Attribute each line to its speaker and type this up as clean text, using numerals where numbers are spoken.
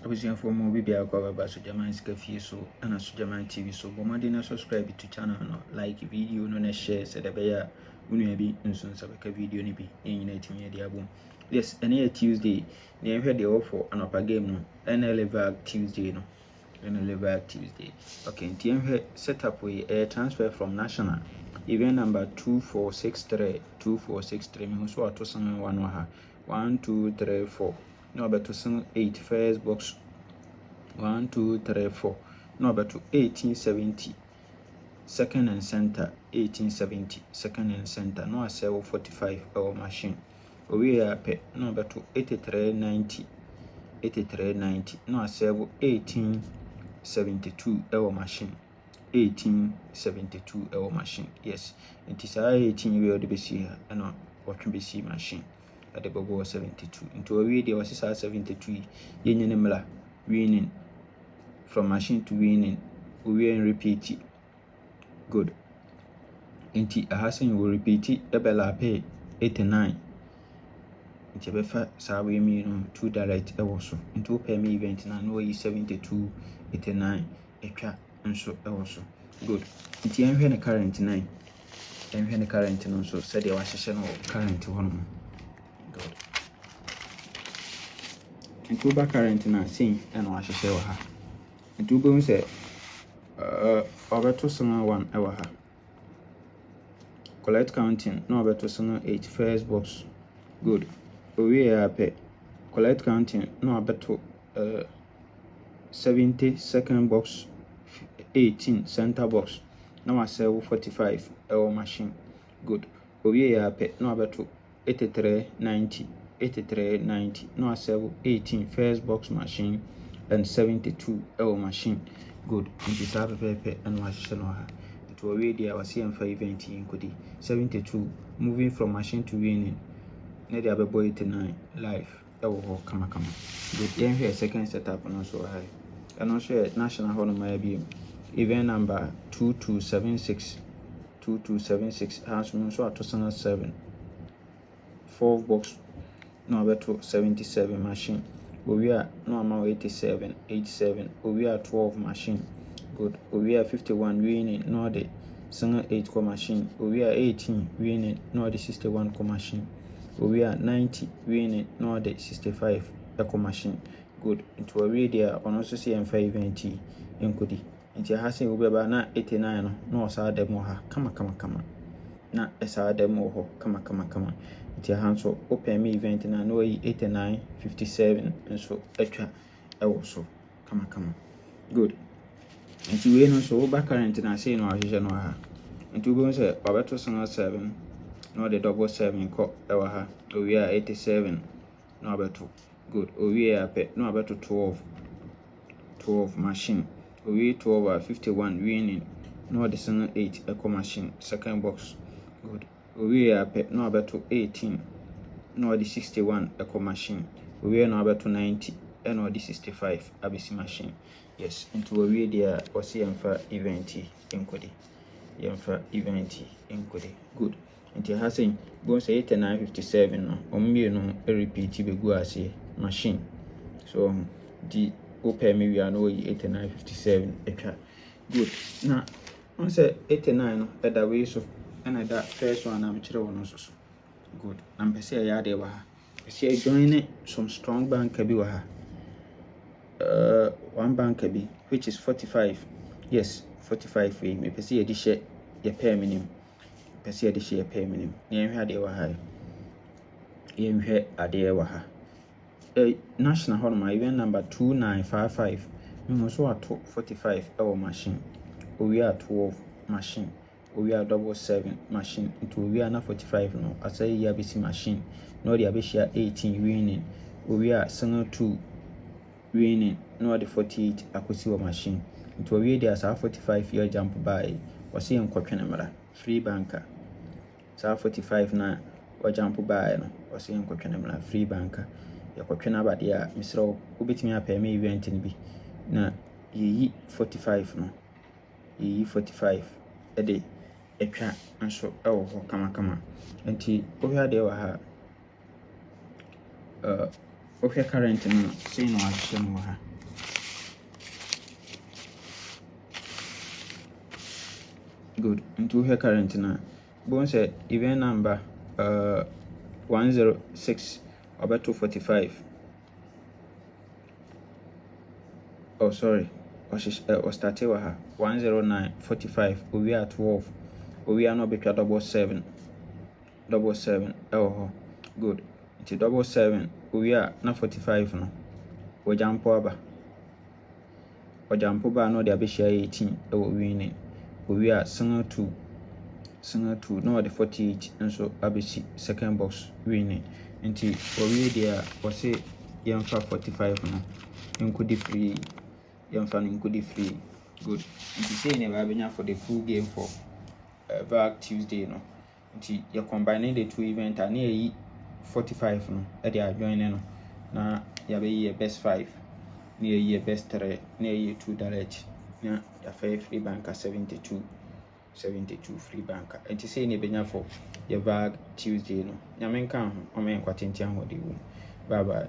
Speaker 1: Obviously, for more be a cover by Sujaman Scafi so and a Sujaman TV so Bomadina subscribe to channel no like video no share said a bear be in soon sabaka video ni be in United Media boom. Yes, any Tuesday near heard the offer an upper game no Nla Vag Tuesday no Nla Vag Tuesday. Okay, TM set up with a transfer from national event number 2463 me so to some one 1 2 3 4 no better to 8 first box 1 2 3 4 no better 1870 second and center 1870 second and center no sell 45 our machine we are pay no better 8390 no sell 1872 our machine 1872 our machine. Yes, it is 18 we already see here and what can be see machine at the bubble 72 into a video was 73 yenimla winning from machine to winning we will repeat it. Good. Inti a hasen will repeat it double pay 89 into befa sawe me no 2 direct also into pay me event na no 72 89 ekwa nso also. Good. Inti enhwe ne current 9 enhwe ne current no so said ya wahye no current one. Good. Into ba current na sin and wahye wa ha into bo say obeto sanga 1 ewa ha collect counting no obeto sanga 8 first box. Good. We are pay collect counting no obeto 70 second box 18 center box now I sell 45 our machine. Good. We are pay no obeto 8390 no I sell 18 first box machine and 72 our machine. Good. It is a paper and wash no to a radio was here for event in Kudi 72 moving from machine to winning. Need a boy 89 live. Oh, come. Good. Then here second setup and also high. And also national honor my be event number 2276 has so at 2007 4 box no better 77 machine. We are no amount 87 we are 12 machine. Good. We are 51 winning no the single 8 core machine. We are 18 winning no the 61 core machine. We are 90 winning no the 65 eco machine. Good. Into a radio on also see and 5 event in Kudi. Into Hassan will be about na 89 no sa demo ha come na esa demo ho come into hands so open me event na no 89 57 and so extra also come. Good. Into we no so back current na say no ahye no ha into go say obeto 7 no the double 7 ko ewa ha we are 87 no obeto. Good. We are pay no obeto 12 machine. We 12 are 51 winning no the single 8 eco machine second box. Good. We are pay no obeto 18 no the 61 eco machine. We are no obeto 90 and no the 65 abc machine. Yes, into a video was here for event in Kodi. Good. Into Hassan go say 8957 no no repeat be go as machine. So the open me we are no 8957 ekwa. Good. Now on say 89 no that way so and that first one I'm chire one so. Good. I'm say ya de wa ha. See join some strong bank bi wa ha. One bank bi which is 45. Yes, 45 we me pese ye di share ye pay minimum. Pese ye di share pay minimum. Ye hwe ade wa ha. Ye hwe ade wa ha. National hall my event number 2955 we must at 45 our machine. We are 12 machine. We are 77 machine into we are not 45 no I say ya BC machine no the abishia 18 winning. We are single 2 winning no the 48 akosi machine into we there as 45 year jump by was see enkwatwenemra free banker sa 45 na wa jump by no was see enkwatwenemra free banker yakwatwena abade a misro obetimi apɛ me event ni bi na yi 45 no yi 45 ede etwa nso ewo ho kama enti ohwa de wa ha ohwa current no sei no ahye no ha Good. Into here current now. Bone said event number 106 over 245. Oh sorry. Or started with her 109.45. We are 12. We are not because double seven. Oh good. It's double seven. We are not 45 no. We jump over. We jump over no the share 18. Winning. We are single 2 no the 48 and so abc second box winning until we there was say yamfa 45 no include free yamfa include free. Good. Until say never been for the full game for Vag Tuesday no until you combining the two events and near 45 no they are joining no na you be best 5 near year best 3 near year $2 na ya free bank 72 free banker. And to say any benya for your Vag Tuesday no. Nyamenka o men kwatenti ahode wo. Bye bye.